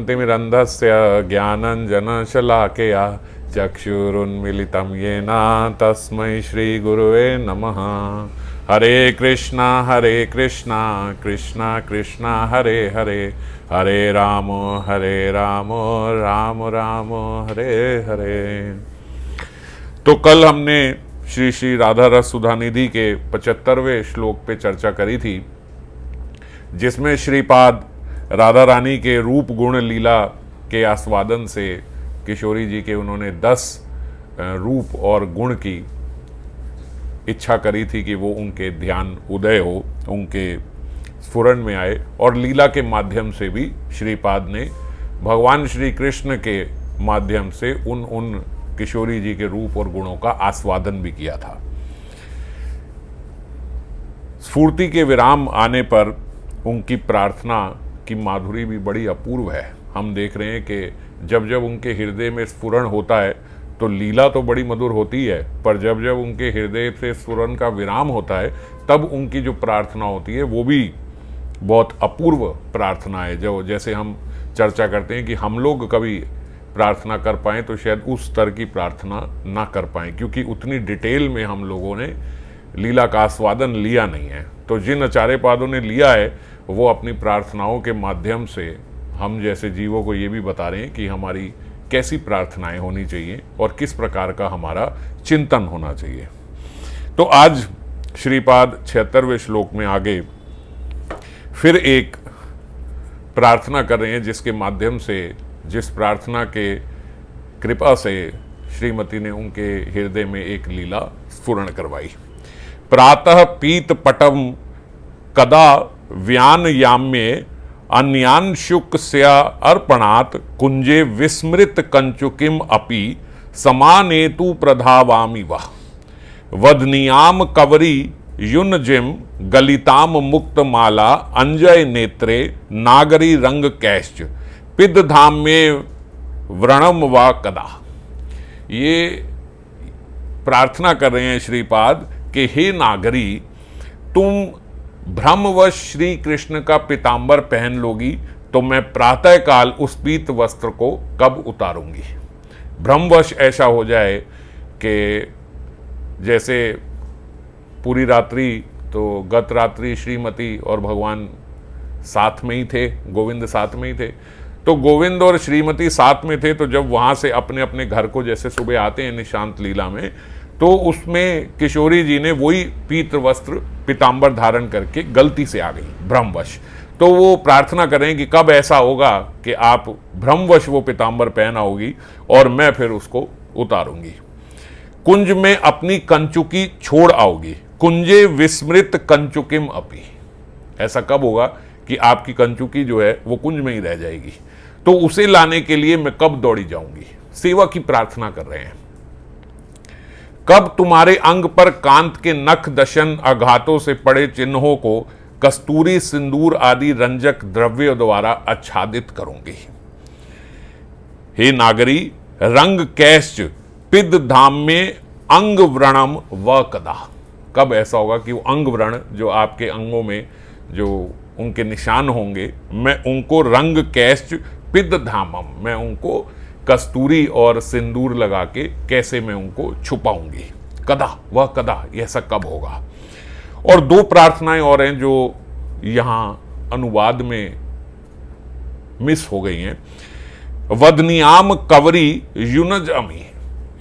तिमिरन्धस्य ज्ञानञ्जनशलाकया चक्षुरुन्मिलितं येन तस्मै श्रीगुरुवे नमः। हरे कृष्णा कृष्णा कृष्णा हरे हरे, हरे राम राम राम हरे हरे। तो कल हमने श्री श्री राधा रस सुधा निधि के 75वें श्लोक पे चर्चा करी थी, जिसमें श्रीपाद राधा रानी के रूप गुण लीला के आस्वादन से किशोरी जी के उन्होंने 10 रूप और गुण की इच्छा करी थी कि वो उनके ध्यान उदय हो, उनके स्फुरण में आए, और लीला के माध्यम से भी श्रीपाद ने भगवान श्री कृष्ण के माध्यम से उन किशोरी जी के रूप और गुणों का आस्वादन भी किया था। स्फूर्ति के विराम आने पर उनकी प्रार्थना की माधुरी भी बड़ी अपूर्व है। हम देख रहे हैं कि जब जब उनके हृदय में स्फुरण होता है तो लीला तो बड़ी मधुर होती है, पर जब जब उनके हृदय से स्फुरण का विराम होता है तब उनकी जो प्रार्थना होती है वो भी बहुत अपूर्व प्रार्थना है। जो जैसे हम चर्चा करते हैं कि हम लोग कभी प्रार्थना कर पाएँ तो शायद उस स्तर की प्रार्थना ना कर पाएँ, क्योंकि उतनी डिटेल में हम लोगों ने लीला का आस्वादन लिया नहीं है। तो जिन आचार्य पादों ने लिया है वो अपनी प्रार्थनाओं के माध्यम से हम जैसे जीवों को ये भी बता रहे हैं कि हमारी कैसी प्रार्थनाएं होनी चाहिए और किस प्रकार का हमारा चिंतन होना चाहिए। तो आज श्रीपाद 76वें श्लोक में आगे फिर एक प्रार्थना कर रहे हैं, जिसके माध्यम से, जिस प्रार्थना के कृपा से श्रीमती ने उनके हृदय में एक लीला स्फुरण करवाई। प्रातः पीत पटम कदा व्यान याम्ये अन्यान शुक स्या अर्पणात् कुंजे विस्मृत कंचुकिम अपि समानेतु प्रधावामि वह। वदनियाम कवरी युनजिम गलिताम मुक्त माला अंजय नेत्रे नागरी रंग कैश्च पिद धाम में व्रणम व कदा। ये प्रार्थना कर रहे हैं श्रीपाद कि हे नागरी, तुम भ्रमवश श्री कृष्ण का पीतांबर पहन लोगी तो मैं प्रातःकाल उस पीत वस्त्र को कब उतारूंगी। भ्रमवश ऐसा हो जाए कि जैसे पूरी रात्रि तो गत रात्रि श्रीमती और भगवान साथ में ही थे, गोविंद साथ में ही थे, तो गोविंद और श्रीमती साथ में थे, तो जब वहाँ से अपने अपने घर को जैसे सुबह आते हैं निशांत लीला में, तो उसमें किशोरी जी ने वही पीत वस्त्र पीतांबर धारण करके गलती से आ गई भ्रमवश। तो वो प्रार्थना करें कि कब ऐसा होगा कि आप भ्रमवश वो पीतांबर पहना होगी और मैं फिर उसको उतारूंगी। कुंज में अपनी कंचुकी छोड़ आओगी, कुंजे विस्मृत कंचुकिम अपि। ऐसा कब होगा कि आपकी कंचुकी जो है वो कुंज में ही रह जाएगी, तो उसे लाने के लिए मैं कब दौड़ी जाऊंगी। सेवा की प्रार्थना कर रहे हैं। कब तुम्हारे अंग पर कांत के नख दशन आघातों से पड़े चिन्हों को कस्तूरी सिंदूर आदि रंजक द्रव्य द्वारा आच्छादित करूंगी। हे नागरी, रंग कैश्च पिद धाम में अंग व्रणम व कदा। कब ऐसा होगा कि वो अंग व्रण जो आपके अंगों में जो उनके निशान होंगे, मैं उनको रंग कैश्च पिद धामम, मैं उनको कस्तूरी और सिंदूर लगा के कैसे मैं उनको छुपाऊंगी। कदा, वह कदा, ऐसा कब होगा। और 2 प्रार्थनाएं और हैं जो यहाँ अनुवाद में मिस हो गई हैं। वदनियाम कवरी युनज अमी,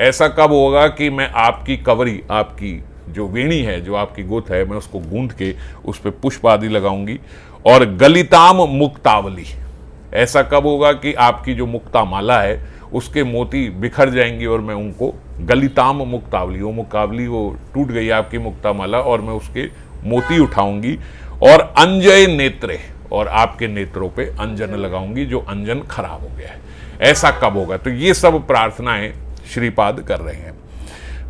ऐसा कब होगा कि मैं आपकी कवरी, आपकी जो वेणी है, जो आपकी गुथ है, मैं उसको गूंथ के उस पर पुष्प आदि लगाऊंगी। और गलिताम मुक्तावली, ऐसा कब होगा कि आपकी जो मुक्ता माला है उसके मोती बिखर जाएंगे और मैं उनको गलिताम मुक्तावली, वो मुक्तावली वो टूट गई आपकी मुक्ता माला और मैं उसके मोती उठाऊंगी। और अंजय नेत्रे, और आपके नेत्रों पे अंजन लगाऊंगी जो अंजन खराब हो गया है। ऐसा कब होगा। तो ये सब प्रार्थनाएं श्रीपाद कर रहे हैं।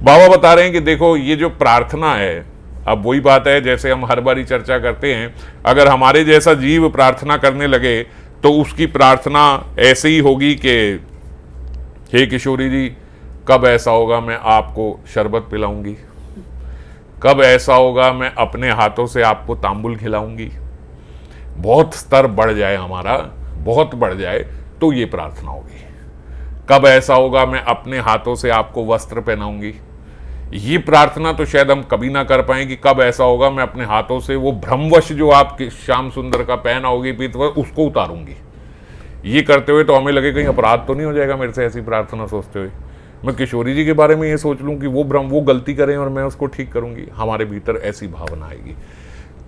बाबा बता रहे हैं कि देखो, ये जो प्रार्थना है, अब वही बात है जैसे हम हर बारी चर्चा करते हैं, अगर हमारे जैसा जीव प्रार्थना करने लगे तो उसकी प्रार्थना ऐसे ही होगी कि हे किशोरी जी, कब ऐसा होगा मैं आपको शरबत पिलाऊंगी, कब ऐसा होगा मैं अपने हाथों से आपको तांबुल खिलाऊंगी। बहुत स्तर बढ़ जाए हमारा, बहुत बढ़ जाए तो ये प्रार्थना होगी। कब ऐसा होगा मैं अपने हाथों से आपको वस्त्र पहनाऊंगी, ये प्रार्थना तो शायद हम कभी ना कर पाए कि कब ऐसा होगा मैं अपने हाथों से वो भ्रमवश जो आपके श्याम सुंदर का पहना होगी पीतवस्त्र उसको उतारूंगी। ये करते हुए तो हमें लगे कहीं अपराध तो नहीं हो जाएगा मेरे से ऐसी प्रार्थना सोचते हुए। मैं किशोरी जी के बारे में ये सोच लूं कि वो गलती करें और मैं उसको ठीक करूंगी, हमारे भीतर ऐसी भावना आएगी।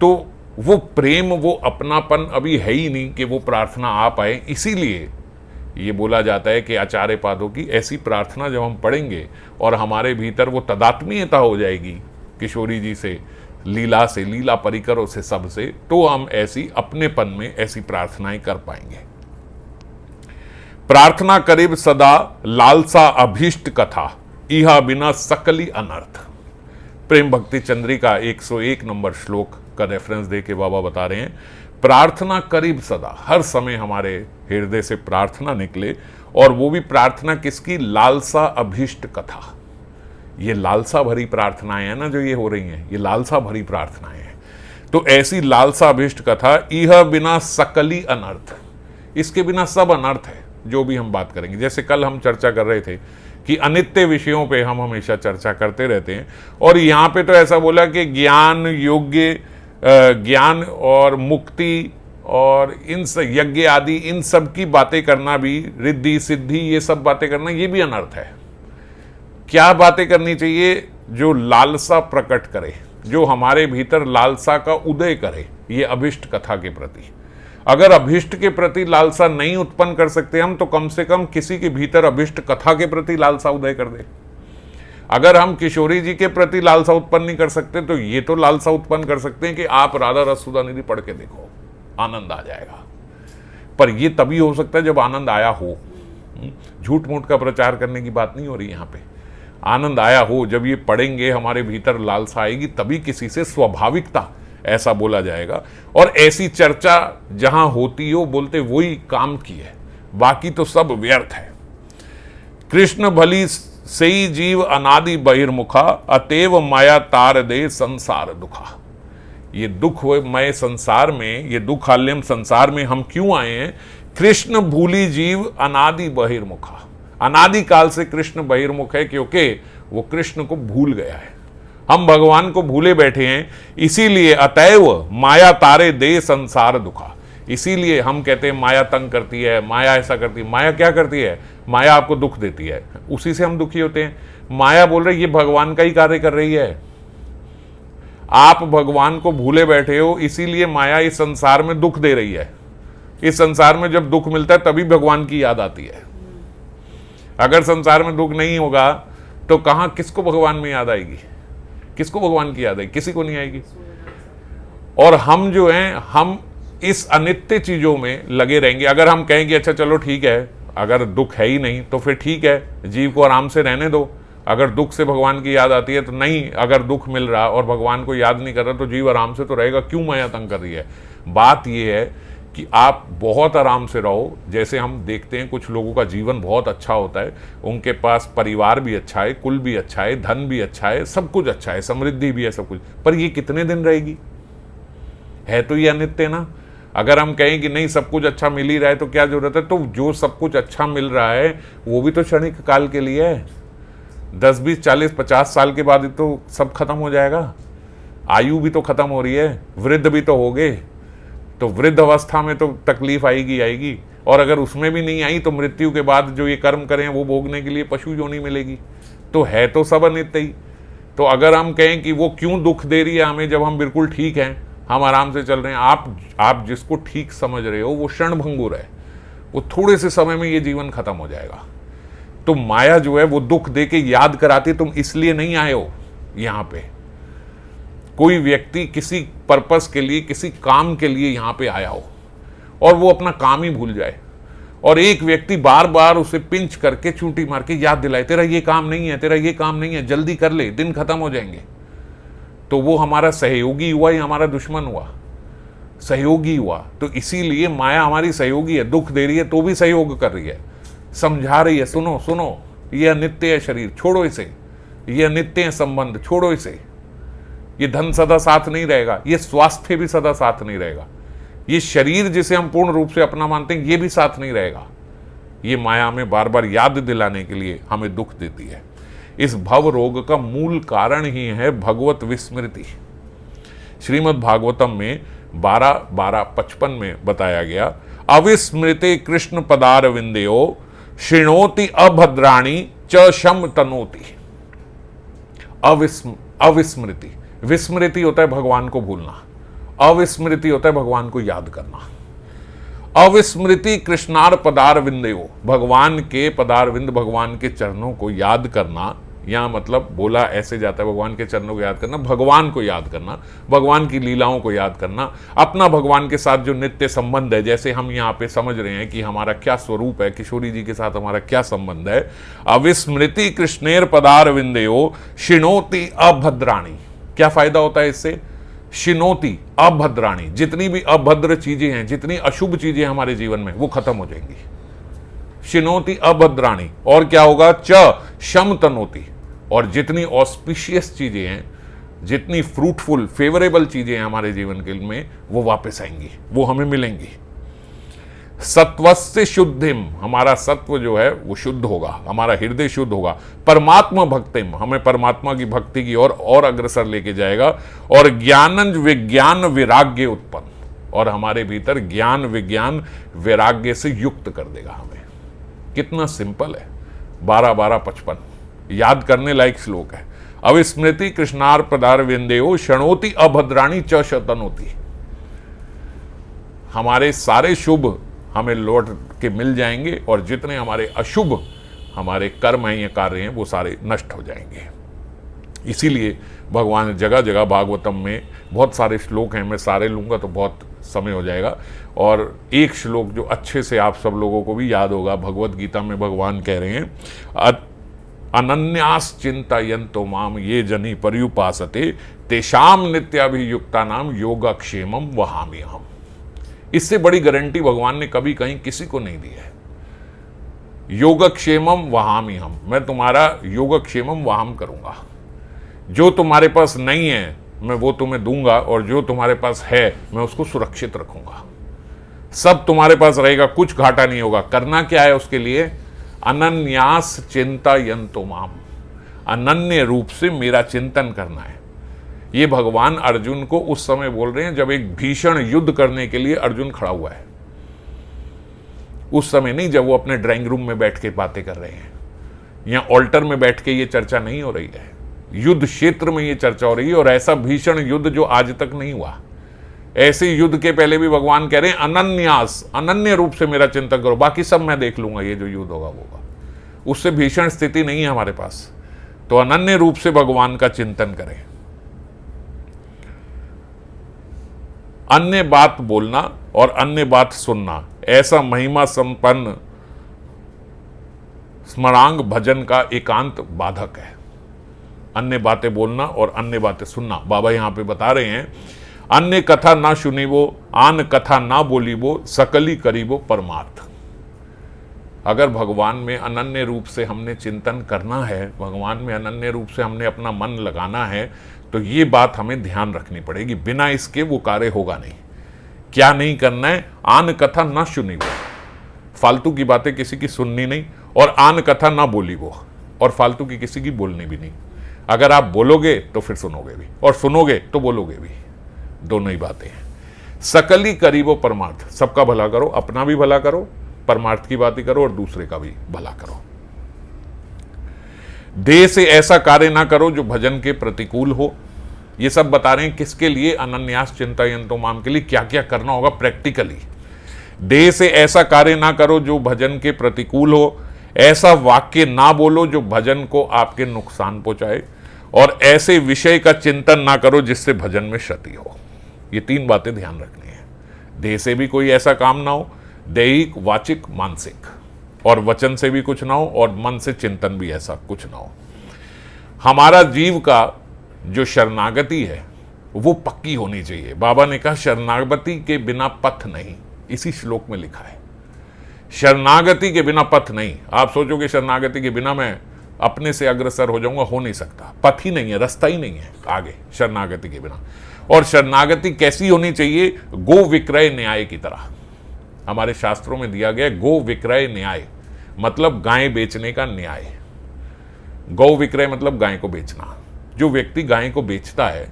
तो वो प्रेम, वो अपनापन अभी है ही नहीं कि वो प्रार्थना आ पाए। इसीलिए ये बोला जाता है कि आचार्य पादों की ऐसी प्रार्थना जब हम पढ़ेंगे और हमारे भीतर वो तदात्मीयता हो जाएगी किशोरी जी से, लीला से, लीला परिकरों से, सबसे, तो हम ऐसी अपनेपन में ऐसी प्रार्थनाएं कर पाएंगे। प्रार्थना करीब सदा लालसा अभीष्ट कथा, इहा बिना सकली अनर्थ। प्रेम भक्ति चंद्रिका 101 नंबर श्लोक का रेफरेंस दे के बाबा बता रहे हैं, प्रार्थना करीब सदा, हर समय हमारे हृदय से प्रार्थना निकले, और वो भी प्रार्थना किसकी? लालसा अभीष्ट कथा। ये लालसा भरी प्रार्थनाएं हैं ना जो ये हो रही हैं, ये लालसा भरी प्रार्थनाएं हैं। तो ऐसी लालसा अभीष्ट कथा, इह बिना सकली अनर्थ, इसके बिना सब अनर्थ है जो भी हम बात करेंगे। जैसे कल हम चर्चा कर रहे थे कि अनित्य विषयों पे हम हमेशा चर्चा करते रहते हैं, और यहाँ पे तो ऐसा बोला कि ज्ञान, योग्य ज्ञान और मुक्ति और इन यज्ञ आदि इन सब की बातें करना भी, रिद्धि सिद्धि ये सब बातें करना, ये भी अनर्थ है। क्या बातें करनी चाहिए? जो लालसा प्रकट करे, जो हमारे भीतर लालसा का उदय करे, ये अभिष्ट कथा के प्रति। अगर अभिष्ट के प्रति लालसा नहीं उत्पन्न कर सकते हम, तो कम से कम किसी के भीतर अभिष्ट कथा के प्रति लालसा उदय कर दे। अगर हम किशोरी जी के प्रति लालसा उत्पन्न नहीं कर सकते, तो ये तो लालसा उत्पन्न कर सकते हैं कि आप राधा रस सुधा निधि पढ़ के देखो, आनंद आ जाएगा। पर ये तभी हो सकता है जब आनंद आया हो। झूठ मूठ का प्रचार करने की बात नहीं हो रही यहाँ पे। आनंद आया हो, जब ये पढ़ेंगे हमारे भीतर लालसा आएगी, तभी किसी से स्वाभाविकता ऐसा बोला जाएगा। और ऐसी चर्चा जहां होती हो, बोलते वही काम की है, बाकी तो सब व्यर्थ है। कृष्ण भली से ही जीव अनादि बहिर्मुखा, अतएव माया तार दे संसार दुखा। ये दुखमय संसार में, ये दुखाल्यम संसार में हम क्यों आए हैं? कृष्ण भूली जीव अनादि बहिर्मुखा। अनादि काल से कृष्ण बहिर्मुख है, क्योंकि वो कृष्ण को भूल गया है। हम भगवान को भूले बैठे हैं, इसीलिए अतएव माया तारे दे संसार दुखा। इसीलिए हम कहते हैं माया तंग करती है, माया ऐसा करती है। माया क्या करती है? माया आपको दुख देती है, उसी से हम दुखी होते हैं। माया बोल रही ये भगवान का ही कार्य कर रही है। आप भगवान को भूले बैठे हो, इसीलिए माया इस संसार में दुख दे रही है। इस संसार में जब दुख मिलता है तभी भगवान की याद आती है। अगर संसार में दुख नहीं होगा तो कहां, किसको भगवान में याद आएगी? किसको भगवान की याद आएगी? किसी को नहीं आएगी। और हम जो हैं, हम इस अनित्य चीजों में लगे रहेंगे। अगर हम कहेंगे अच्छा चलो ठीक है, अगर दुख है ही नहीं तो फिर ठीक है, जीव को आराम से रहने दो। अगर दुख से भगवान की याद आती है तो नहीं, अगर दुख मिल रहा और भगवान को याद नहीं कर रहा तो जीव आराम से तो रहेगा, क्यों माया तंग कर रही है? बात यह है कि आप बहुत आराम से रहो। जैसे हम देखते हैं कुछ लोगों का जीवन बहुत अच्छा होता है, उनके पास परिवार भी अच्छा है, कुल भी अच्छा है, धन भी अच्छा है, सब कुछ अच्छा है, समृद्धि भी है, सब कुछ। पर ये कितने दिन रहेगी? है तो ये अनित्य ना। अगर हम कहें कि नहीं सब कुछ अच्छा मिल ही रहा है तो क्या जरूरत है? तो जो सब कुछ अच्छा मिल रहा है वो भी तो क्षणिक काल के लिए है। 10, 20, 40, 50 साल के बाद तो सब खत्म हो जाएगा। आयु भी तो खत्म हो रही है, वृद्ध भी तो हो गए, तो वृद्ध अवस्था में तो तकलीफ आएगी। और अगर उसमें भी नहीं आई तो मृत्यु के बाद जो ये कर्म करें वो भोगने के लिए पशु योनि मिलेगी। तो है तो सब अनित्य ही। तो अगर हम कहें कि वो क्यों दुख दे रही है हमें, जब हम बिल्कुल ठीक हैं, हम आराम से चल रहे हैं। आप जिसको ठीक समझ रहे हो वो क्षण भंगुर है, वो थोड़े से समय में ये जीवन खत्म हो जाएगा। तो माया जो है वो दुख दे के याद कराती, तुम इसलिए नहीं आए हो यहां पे। कोई व्यक्ति किसी पर्पस के लिए, किसी काम के लिए यहां पे आया हो और वो अपना काम ही भूल जाए, और एक व्यक्ति बार बार उसे पिंच करके चूंटी मार के याद दिलाए, तेरा ये काम नहीं है, तेरा ये काम नहीं है, जल्दी कर ले, दिन खत्म हो जाएंगे। तो वो हमारा सहयोगी हुआ या हमारा दुश्मन हुआ? सहयोगी हुआ। तो इसीलिए माया हमारी सहयोगी है। दुख दे रही है तो भी सहयोग कर रही है, समझा रही है, सुनो सुनो, ये अनित्य है शरीर, छोड़ो इसे, ये अनित्य है संबंध, छोड़ो इसे, ये धन सदा साथ नहीं रहेगा, ये स्वास्थ्य भी सदा साथ नहीं रहेगा, ये शरीर जिसे हम पूर्ण रूप से अपना मानते हैं ये भी साथ नहीं रहेगा। ये माया हमें बार बार याद दिलाने के लिए हमें दुख देती है। इस भव रोग का मूल कारण ही है भगवत विस्मृति। श्रीमद् भागवतम में 12:12-55 में बताया गया, अविस्मृते कृष्ण पदार विंदेयो शृणोति अभद्राणी च शम तनोति। अविस्मृति, विस्मृति होता है भगवान को भूलना, अविस्मृति होता है भगवान को याद करना। अविस्मृति कृष्णार पदार विंदेयो, भगवान के पदारविंद, भगवान के चरणों को याद करना, या मतलब बोला ऐसे जाता है भगवान के चरणों को याद करना, भगवान को याद करना, भगवान की लीलाओं को याद करना, अपना भगवान के साथ जो नित्य संबंध है, जैसे हम यहाँ पे समझ रहे हैं कि हमारा क्या स्वरूप है, किशोरी जी के साथ हमारा क्या संबंध है। अविस्मृति कृष्णेर पदार विंदेयो शिणोति अभद्राणी, क्या फायदा होता है इससे? शिनोति अभद्राणी, जितनी भी अभद्र चीजें हैं, जितनी अशुभ चीजें हमारे जीवन में, वो खत्म हो जाएंगी। शिनोति अभद्राणी, और क्या होगा? च शम तनोति, और जितनी ऑस्पिशियस चीजें हैं, जितनी फ्रूटफुल फेवरेबल चीजें हैं हमारे जीवन के में, वो वापस आएंगी, वो हमें मिलेंगी। सत्वस्य शुद्धिम, हमारा सत्व जो है वो शुद्ध होगा, हमारा हृदय शुद्ध होगा। परमात्मा भक्तिम, हमें परमात्मा की भक्ति की और अग्रसर लेके जाएगा। और ज्ञानंज विज्ञान वैराग्य उत्पन्न, और हमारे भीतर ज्ञान विज्ञान वैराग्य से युक्त कर देगा हमें। कितना सिंपल है, 12:12-55 याद करने लायक श्लोक है। अविस्मृति कृष्णार पदार विंदेयो शणोति अभद्राणी च शतनोति, हमारे सारे शुभ हमें लौट के मिल जाएंगे, और जितने हमारे अशुभ हमारे कर्म हैं या कार्य हैं, वो सारे नष्ट हो जाएंगे। इसीलिए भगवान जगह जगह भागवतम में बहुत सारे श्लोक हैं, मैं सारे लूँगा तो बहुत समय हो जाएगा। और एक श्लोक जो अच्छे से आप सब लोगों को भी याद होगा, भगवत गीता में भगवान कह रहे हैं, अनन्यास चिंतयन्तो माम ये जनी पर्युपासते तेषाम नित्याभियुक्ता नाम योगक्षेमम वहामि हम। इससे बड़ी गारंटी भगवान ने कभी कहीं किसी को नहीं दी है। योगक्षेमम वहामि हम, मैं तुम्हारा योगक्षेमम वहाम करूंगा। जो तुम्हारे पास नहीं है मैं वो तुम्हें दूंगा, और जो तुम्हारे पास है मैं उसको सुरक्षित रखूंगा। सब तुम्हारे पास रहेगा, कुछ घाटा नहीं होगा। करना क्या है उसके लिए? अनन्यास चिंतयन्तो माम, अनन्य रूप से मेरा चिंतन करना है। ये भगवान अर्जुन को उस समय बोल रहे हैं जब एक भीषण युद्ध करने के लिए अर्जुन खड़ा हुआ है। उस समय नहीं जब वो अपने ड्राइंग रूम में बैठ के बातें कर रहे हैं, या ऑल्टर में बैठ के ये चर्चा नहीं हो रही है, युद्ध क्षेत्र में ये चर्चा हो रही है। और ऐसा भीषण युद्ध जो आज तक नहीं हुआ, ऐसे युद्ध के पहले भी भगवान कह रहे हैं अनन्यास, अनन्य रूप से मेरा चिंतन करो, बाकी सब मैं देख लूंगा, ये जो युद्ध होगा वो होगा। उससे भीषण स्थिति नहीं है हमारे पास, तो अनन्य रूप से भगवान का चिंतन करें। अन्य बात बोलना और अन्य बात सुनना, ऐसा महिमा संपन्न स्मरांग भजन का एकांत बाधक है। अन्य बातें बोलना और अन्य बातें सुनना। बाबा यहां पे बता रहे हैं, अन्य कथा ना सुनीबो, आन कथा ना बोलीबो, सकली करीबो परमार्थ। अगर भगवान में अनन्य रूप से हमने चिंतन करना है, भगवान में अनन्य रूप से हमने अपना मन लगाना है, तो ये बात हमें ध्यान रखनी पड़ेगी। बिना इसके वो कार्य होगा नहीं। क्या नहीं करना है? आन कथा ना सुनी वो, फालतू की बातें किसी की सुननी नहीं, और आन कथा ना बोली वो, और फालतू की किसी की बोलनी भी नहीं। अगर आप बोलोगे तो फिर सुनोगे भी, और सुनोगे तो बोलोगे भी, दोनों ही बातें हैं। सकली करीबो परमार्थ, सबका भला करो, अपना भी भला करो, परमार्थ की बात ही करो, और दूसरे का भी भला करो। देह से ऐसा कार्य ना करो जो भजन के प्रतिकूल हो। ये सब बता रहे हैं किसके लिए? अनन्यास चिंतयन्तो माम के लिए क्या क्या करना होगा प्रैक्टिकली। देह से ऐसा कार्य ना करो जो भजन के प्रतिकूल हो, ऐसा वाक्य ना बोलो जो भजन को आपके नुकसान पहुंचाए, और ऐसे विषय का चिंतन ना करो जिससे भजन में क्षति हो। ये तीन बातें ध्यान रखनी है। देह से भी कोई ऐसा काम ना हो, दैहिक वाचिक मानसिक, और वचन से भी कुछ ना हो, और मन से चिंतन भी ऐसा कुछ ना हो। हमारा जीव का जो शरणागति है वो पक्की होनी चाहिए। बाबा ने कहा शरणागति के बिना पथ नहीं, इसी श्लोक में लिखा है, शरणागति के बिना पथ नहीं। आप सोचोगे शरणागति के बिना मैं अपने से अग्रसर हो जाऊंगा, हो नहीं सकता। पथ ही नहीं है, रास्ता ही नहीं है आगे शरणागति के बिना। और शरणागति कैसी होनी चाहिए? गो विक्रय न्याय की तरह। हमारे शास्त्रों में दिया गया गो विक्रय न्याय, मतलब गाय बेचने का न्याय। गौ विक्रय मतलब गाय को बेचना। जो व्यक्ति गाय को बेचता है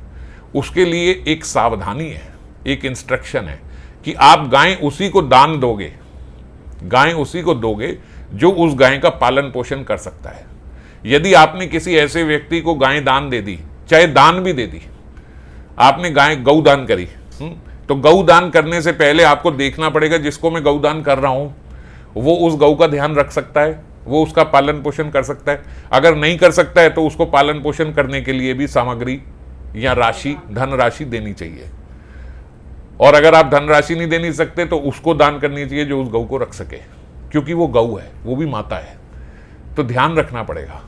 उसके लिए एक सावधानी है, एक इंस्ट्रक्शन है कि आप गाय उसी को दान दोगे, गाय उसी को दोगे जो उस गाय का पालन पोषण कर सकता है। यदि आपने किसी ऐसे व्यक्ति को गाय दान दे दी, चाहे दान भी दे दी, आपने गाय गौ दान करी, तो गौ दान करने से पहले आपको देखना पड़ेगा जिसको मैं गौ दान कर रहा हूं वो उस गौ का ध्यान रख सकता है, वो उसका पालन पोषण कर सकता है। अगर नहीं कर सकता है तो उसको पालन पोषण करने के लिए भी सामग्री या राशि, धनराशि देनी चाहिए। और अगर आप धनराशि नहीं दे नहीं सकते तो उसको दान करनी चाहिए जो उस गौ को रख सके, क्योंकि वो गौ है, वो भी माता है। तो ध्यान रखना पड़ेगा,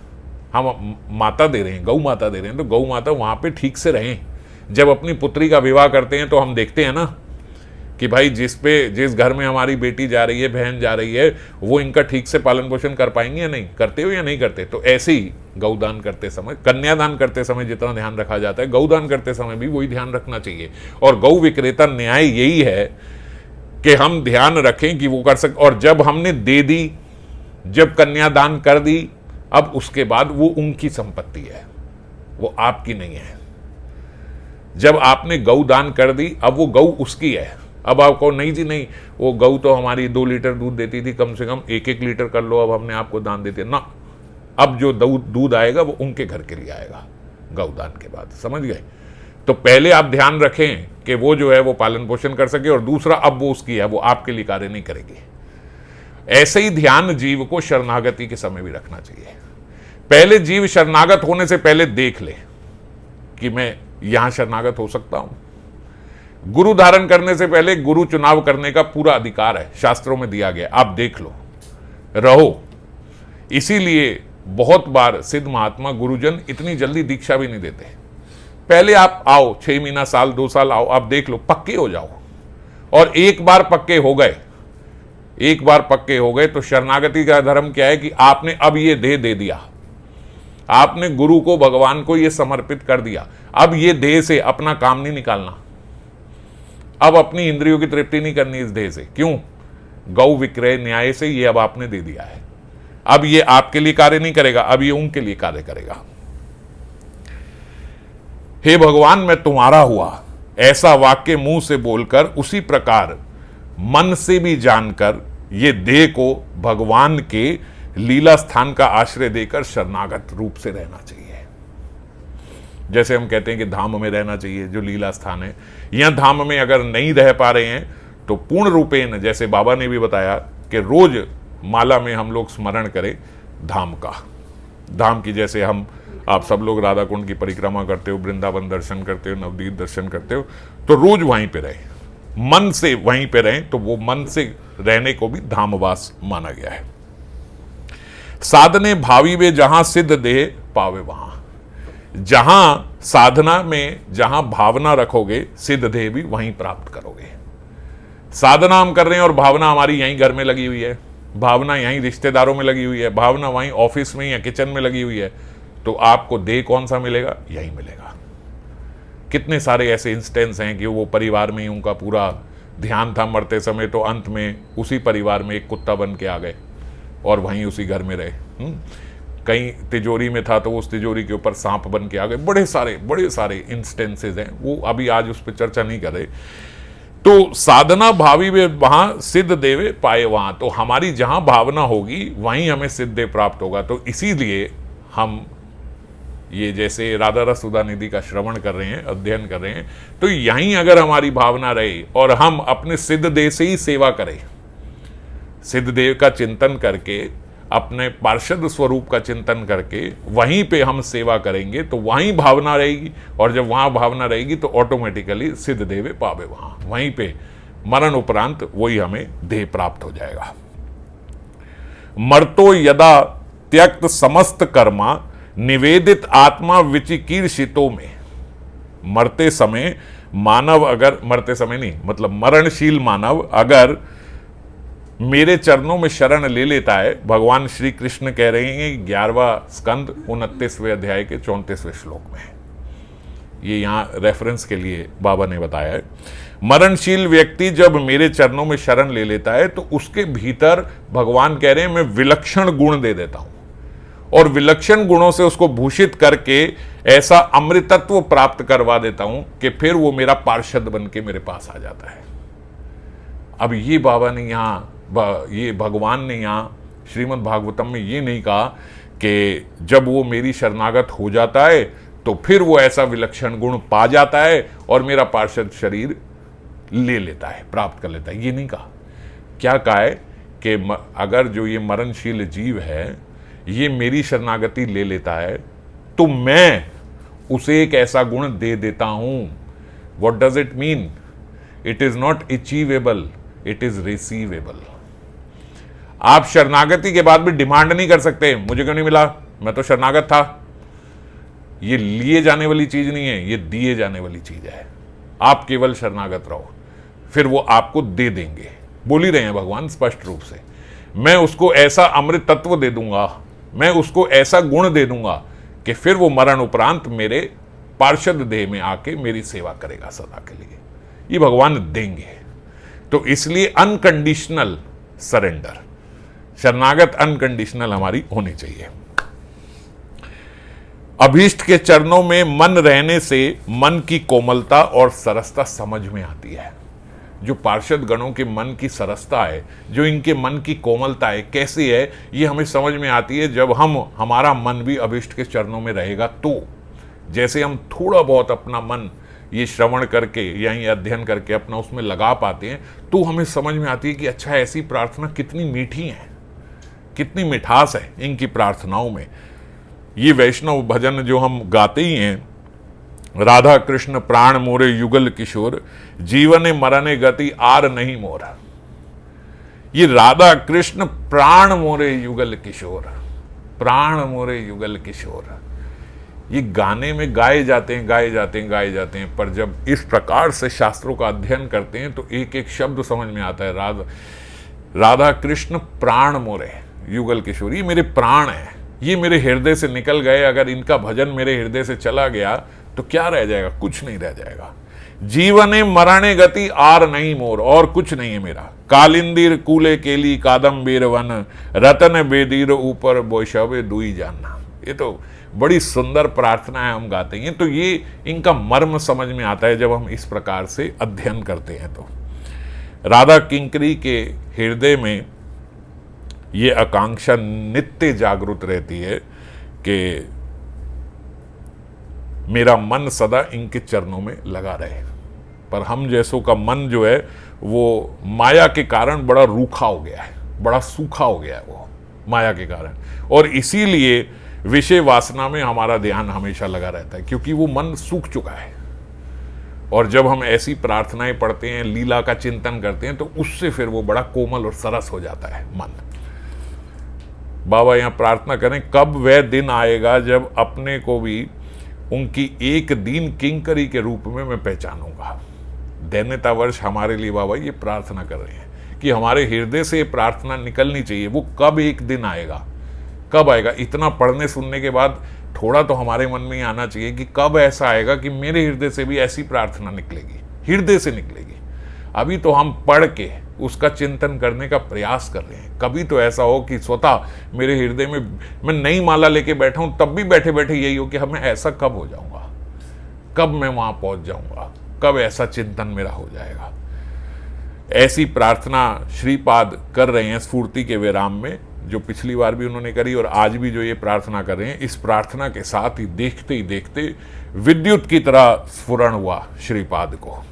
हम माता दे रहे हैं, गौ माता दे रहे हैं, तो गौ माता वहां पे ठीक से रहें। जब अपनी पुत्री का विवाह करते हैं तो हम देखते हैं ना कि भाई जिस घर में हमारी बेटी जा रही है, बहन जा रही है, वो इनका ठीक से पालन पोषण कर पाएंगे या नहीं, करते हो या नहीं करते। तो ऐसे ही गौदान करते समय, कन्यादान करते समय जितना ध्यान रखा जाता है, गौदान करते समय भी वही ध्यान रखना चाहिए। और गौ विक्रेता न्याय यही है कि हम ध्यान रखें कि वो कर सके। और जब हमने दे दी, जब कन्यादान कर दी, अब उसके बाद वो उनकी संपत्ति है, वो आपकी नहीं है। जब आपने गौ दान कर दी, अब वो गौ उसकी है। अब आपको नहीं जी नहीं, वो गौ तो हमारी 2 लीटर दूध देती थी, कम से कम 1-1 लीटर कर लो, अब हमने आपको दान देते ना। अब जो दूध आएगा वो उनके घर के लिए आएगा गौदान के बाद, समझ गए। तो पहले आप ध्यान रखें कि वो जो है वो पालन पोषण कर सके, और दूसरा अब वो उसकी है, वो आपके लिए कार्य नहीं करेगी। ऐसे ही ध्यान जीव को शरणागति के समय भी रखना चाहिए। पहले जीव शरणागत होने से पहले देख ले कि मैं यहां शरणागत हो सकता हूं। गुरु धारण करने से पहले गुरु चुनाव करने का पूरा अधिकार है, शास्त्रों में दिया गया, आप देख लो, रहो। इसीलिए बहुत बार सिद्ध महात्मा गुरुजन इतनी जल्दी दीक्षा भी नहीं देते। पहले आप आओ, 6 महीना, साल, 2 साल आओ, आप देख लो, पक्के हो जाओ। और एक बार पक्के हो गए, एक बार पक्के हो गए तो शरणागति का धर्म क्या है कि आपने अब ये देह दे दिया, आपने गुरु को, भगवान को ये समर्पित कर दिया। अब ये देह से अपना काम नहीं निकालना, अब अपनी इंद्रियों की तृप्ति नहीं करनी इस देह से। क्यों? गौ विक्रय न्याय से ये अब आपने दे दिया है। अब ये आपके लिए कार्य नहीं करेगा, अब ये उनके लिए कार्य करेगा। हे भगवान, मैं तुम्हारा हुआ, ऐसा वाक्य मुंह से बोलकर उसी प्रकार मन से भी जानकर ये देह को भगवान के लीला स्थान का आश्रय देकर शरणागत रूप से रहना चाहिए। जैसे हम कहते हैं कि धाम में रहना चाहिए, जो लीला स्थान है, या धाम में अगर नहीं रह पा रहे हैं तो पूर्ण रूपेण, जैसे बाबा ने भी बताया कि रोज माला में हम लोग स्मरण करें धाम का, धाम की। जैसे हम आप सब लोग राधा कुंड की परिक्रमा करते हो, वृंदावन दर्शन करते हो, नवदीप दर्शन करते हो, तो रोज वहीं पे रहे, मन से वहीं पे रहें, तो वो मन से रहने को भी धामवास माना गया है। साधने भावी वे जहां सिद्ध देह पावे वहां, जहां साधना में जहां भावना रखोगे सिद्ध देह भी वहीं प्राप्त करोगे। साधना हम कर रहे हैं और भावना हमारी यहीं घर में लगी हुई है, भावना यहीं रिश्तेदारों में लगी हुई है, भावना वहीं ऑफिस में या किचन में लगी हुई है, तो आपको देह कौन सा मिलेगा? यहीं मिलेगा। कितने सारे ऐसे इंस्टेंस हैं कि वो परिवार में ही उनका पूरा ध्यान था मरते समय, तो अंत में उसी परिवार में एक कुत्ता बन के आ गए और वहीं उसी घर में रहे। कहीं तिजोरी में था तो उस तिजोरी के ऊपर सांप बन के आ गए। बड़े सारे इंस्टेंसेस हैं, वो अभी आज उस पर चर्चा नहीं कर रहे। तो साधना भावी में वहां सिद्ध देवे पाए वहां, तो हमारी जहां भावना होगी वहीं हमें सिद्ध देव प्राप्त होगा। तो इसीलिए हम ये जैसे राधा रस सुधा निधि का श्रवण कर रहे हैं, अध्ययन कर रहे हैं, तो यहीं अगर हमारी भावना रहे और हम अपने सिद्ध देव से ही सेवा करें, सिद्ध देव का चिंतन करके, अपने पार्षद स्वरूप का चिंतन करके वहीं पे हम सेवा करेंगे, तो वहीं भावना रहेगी। और जब वहां भावना रहेगी तो ऑटोमेटिकली सिद्ध देवे पावे वहां, वहीं पे मरण उपरांत वही हमें देह प्राप्त हो जाएगा। मर्तो यदा त्यक्त समस्त कर्मा निवेदित आत्मा विचिकीर्षितों में, मरते समय मानव अगर, मरते समय नहीं मतलब मरणशील मानव अगर मेरे चरणों में शरण ले लेता है, भगवान श्री कृष्ण कह रहे हैं 11वां स्कंद 29वें अध्याय के 34वें श्लोक में, ये यहाँ रेफरेंस के लिए बाबा ने बताया है। मरणशील व्यक्ति जब मेरे चरणों में शरण ले लेता है तो उसके भीतर भगवान कह रहे हैं मैं विलक्षण गुण दे देता हूं और विलक्षण गुणों से उसको भूषित करके ऐसा अमृतत्व प्राप्त करवा देता हूं कि फिर वो मेरा पार्षद बन के मेरे पास आ जाता है। अब ये बाबा ने ये भगवान ने यहाँ श्रीमद् भागवतम में ये नहीं कहा कि जब वो मेरी शरणागत हो जाता है तो फिर वो ऐसा विलक्षण गुण पा जाता है और मेरा पार्षद शरीर ले लेता है, प्राप्त कर लेता है। ये नहीं कहा। क्या कहा है कि अगर जो ये मरणशील जीव है ये मेरी शरणागति ले लेता है तो मैं उसे एक ऐसा गुण दे देता हूं। What does it mean? It is not achievable, it is receivable. आप शरणागति के बाद भी डिमांड नहीं कर सकते मुझे क्यों नहीं मिला, मैं तो शरणागत था। ये लिए जाने वाली चीज नहीं है, ये दिए जाने वाली चीज है। आप केवल शरणागत रहो, फिर वो आपको दे देंगे। बोल ही रहे हैं भगवान स्पष्ट रूप से, मैं उसको ऐसा अमृत तत्व दे दूंगा, मैं उसको ऐसा गुण दे दूंगा कि फिर वो मरण उपरांत मेरे पार्षद देह में आके मेरी सेवा करेगा सदा के लिए। ये भगवान देंगे। तो इसलिए अनकंडीशनल सरेंडर, शरणागत अनकंडीशनल हमारी होनी चाहिए। अभीष्ट के चरणों में मन रहने से मन की कोमलता और सरसता समझ में आती है। जो पार्षद गणों के मन की सरसता है, जो इनके मन की कोमलता है, कैसी है ये हमें समझ में आती है जब हमारा मन भी अभीष्ट के चरणों में रहेगा। तो जैसे हम थोड़ा बहुत अपना मन ये श्रवण करके या ये अध्ययन करके अपना उसमें लगा पाते हैं तो हमें समझ में आती है कि अच्छा ऐसी प्रार्थना कितनी मीठी है, कितनी मिठास है इनकी प्रार्थनाओं में। ये वैष्णव भजन जो हम गाते ही हैं, राधा कृष्ण प्राण मोरे युगल किशोर, जीवने मरने गति आर नहीं मोर। ये राधा कृष्ण प्राण मोरे युगल किशोर, प्राण मोरे युगल किशोर, ये गाने में गाए जाते हैं, गाए जाते हैं, गाए जाते हैं। पर जब इस प्रकार से शास्त्रों का अध्ययन करते हैं तो एक एक शब्द समझ में आता है। राधा कृष्ण प्राण मोरे युगल किशोर, ये मेरे प्राण है, ये मेरे हृदय से निकल गए। अगर इनका भजन मेरे हृदय से चला गया तो क्या रह जाएगा? कुछ नहीं रह जाएगा। जीवने मरणे गति आर नहीं मोर, और कुछ नहीं है मेरा। कालिंदीर कूले केली कादम्बीर वन, रतन बेदीर ऊपर बोशवे दुई जानना। ये तो बड़ी सुंदर प्रार्थना है, हम गाते हैं। तो ये इनका मर्म समझ में आता है जब हम इस प्रकार से अध्ययन करते हैं। तो राधा किंकरी के हृदय में ये आकांक्षा नित्य जागृत रहती है कि मेरा मन सदा इनके चरणों में लगा रहे। पर हम जैसों का मन जो है वो माया के कारण बड़ा रूखा हो गया है, बड़ा सूखा हो गया है वो माया के कारण, और इसीलिए विषय वासना में हमारा ध्यान हमेशा लगा रहता है, क्योंकि वो मन सूख चुका है। और जब हम ऐसी प्रार्थनाएं पढ़ते हैं, लीला का चिंतन करते हैं, तो उससे फिर वो बड़ा कोमल और सरस हो जाता है मन। बाबा यहाँ प्रार्थना करें, कब वह दिन आएगा जब अपने को भी उनकी एक दीन किंकरी के रूप में मैं पहचानूंगा। दैन्यता वर्ष हमारे लिए बाबा ये प्रार्थना कर रहे हैं कि हमारे हृदय से ये प्रार्थना निकलनी चाहिए। वो कब एक दिन आएगा, कब आएगा? इतना पढ़ने सुनने के बाद थोड़ा तो हमारे मन में ही आना चाहिए कि कब ऐसा आएगा कि मेरे हृदय से भी ऐसी प्रार्थना निकलेगी, हृदय से निकलेगी। अभी तो हम पढ़ के उसका चिंतन करने का प्रयास कर रहे हैं। कभी तो ऐसा हो कि स्वतः मेरे हृदय में मैं नई माला लेके बैठा हूं, तब भी बैठे बैठे यही हो कि हमें ऐसा कब हो जाऊंगा, कब मैं वहां पहुंच जाऊंगा, कब ऐसा चिंतन मेरा हो जाएगा। ऐसी प्रार्थना श्रीपाद कर रहे हैं स्फूर्ति के विराम में, जो पिछली बार भी उन्होंने करी और आज भी जो ये प्रार्थना कर रहे हैं। इस प्रार्थना के साथ ही देखते विद्युत की तरह स्फुरण हुआ श्रीपाद को।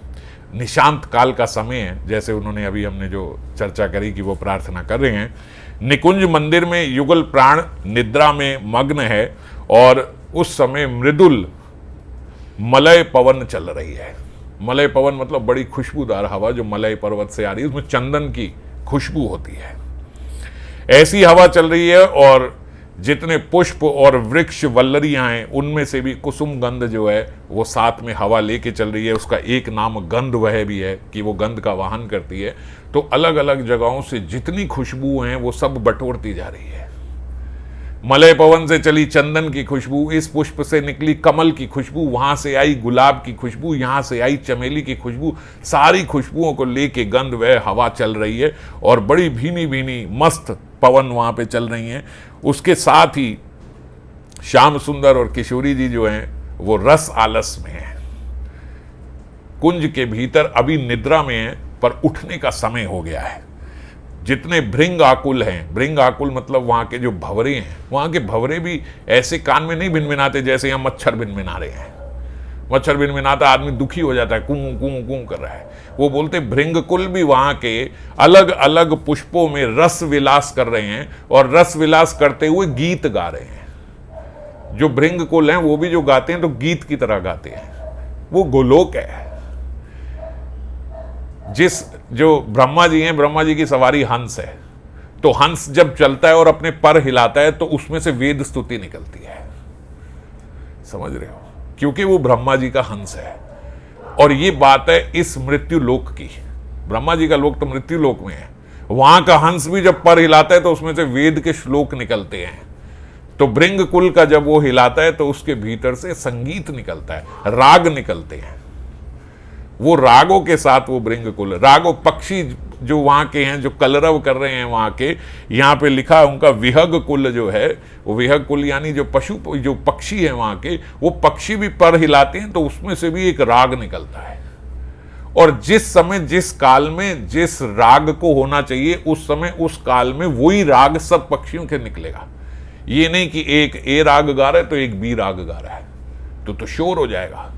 निशांत काल का समय है, जैसे उन्होंने अभी हमने जो चर्चा करी कि वो प्रार्थना कर रहे हैं। निकुंज मंदिर में युगल प्राण निद्रा में मग्न है और उस समय मृदुल मलय पवन चल रही है। मलय पवन मतलब बड़ी खुशबूदार हवा जो मलय पर्वत से आ रही है, उसमें चंदन की खुशबू होती है। ऐसी हवा चल रही है और जितने पुष्प और वृक्ष वल्लरियां हैं उनमें से भी कुसुम गंध जो है वो साथ में हवा लेके चल रही है। उसका एक नाम गंध वह भी है कि वो गंध का वाहन करती है। तो अलग अलग जगहों से जितनी खुशबू हैं वो सब बटोरती जा रही है। मलय पवन से चली चंदन की खुशबू, इस पुष्प से निकली कमल की खुशबू, वहां से आई गुलाब की खुशबू, यहां से आई चमेली की खुशबू। सारी खुशबुओं को लेके गंध वह हवा चल रही है और बड़ी भीनी भीनी मस्त पवन वहां पे चल रही हैं। उसके साथ ही श्याम सुंदर और किशोरी जी जो हैं वो रस आलस में हैं, कुंज के भीतर अभी निद्रा में हैं, पर उठने का समय हो गया है। जितने भृंग आकुल हैं, भृंग आकुल मतलब वहां के जो भंवरे हैं, वहां के भंवरे भी ऐसे कान में नहीं भिनभिनाते जैसे यहां मच्छर भिनभिना रहे हैं। मच्छर भिनभिनाता आदमी दुखी हो जाता है, कूं कूं कूं कर रहा है। वो बोलते भृंग कुल भी वहां के अलग अलग पुष्पों में रस विलास कर रहे हैं और रस विलास करते हुए गीत गा रहे हैं। जो भृंग कुल हैं वो भी जो गाते हैं तो गीत की तरह गाते हैं, वो गोलोक है। जो ब्रह्मा जी हैं, ब्रह्मा जी की सवारी हंस है, तो हंस जब चलता है और अपने पर हिलाता है तो उसमें से वेद स्तुति निकलती है, समझ रहे हो, क्योंकि वो ब्रह्मा जी का हंस है। और ये बात है इस मृत्यु लोक की। ब्रह्मा जी का लोक तो मृत्यु लोक में है, वहां का हंस भी जब पर हिलाता है तो उसमें से वेद के श्लोक निकलते हैं। तो भृंग कुल का जब वो हिलाता है तो उसके भीतर से संगीत निकलता है, राग निकलते हैं। वो रागों के साथ वो भृंग कुल, रागों पक्षी जो वहां के हैं, जो कलरव कर रहे हैं वहां के, यहां पे लिखा है उनका विहग कुल जो है, वो विहग कुल यानी जो जो पक्षी है वहां के, वो पक्षी भी पर हिलाते हैं तो उसमें से भी एक राग निकलता है। और जिस समय जिस काल में जिस राग को होना चाहिए उस समय उस काल में वही राग सब पक्षियों के निकलेगा। ये नहीं कि एक ए राग गा रहा है तो एक बी राग गा रहा है, तो शोर हो जाएगा।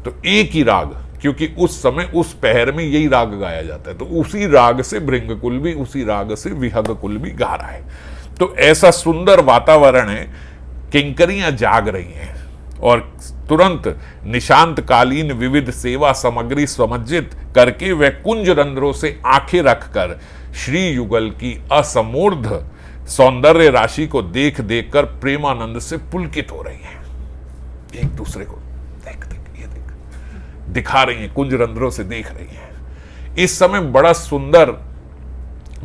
तो एक ही राग, क्योंकि उस समय उस पहर में यही राग गाया जाता है, तो उसी राग से भृंग कुल भी, उसी राग से विहग कुल भी गा रहा है। तो ऐसा सुंदर वातावरण है, किंकरियां जाग रही हैं और तुरंत निशांत कालीन विविध सेवा सामग्री समज्जित करके वह कुंज रंध्रों से आंखें रखकर श्री युगल की असमूर्ध सौंदर्य राशि को देख देख कर प्रेमानंद से पुलकित हो रही हैं। एक दूसरे को देख दिखा रही हैं, कुंज रंध्रों से देख रही हैं। इस समय बड़ा सुंदर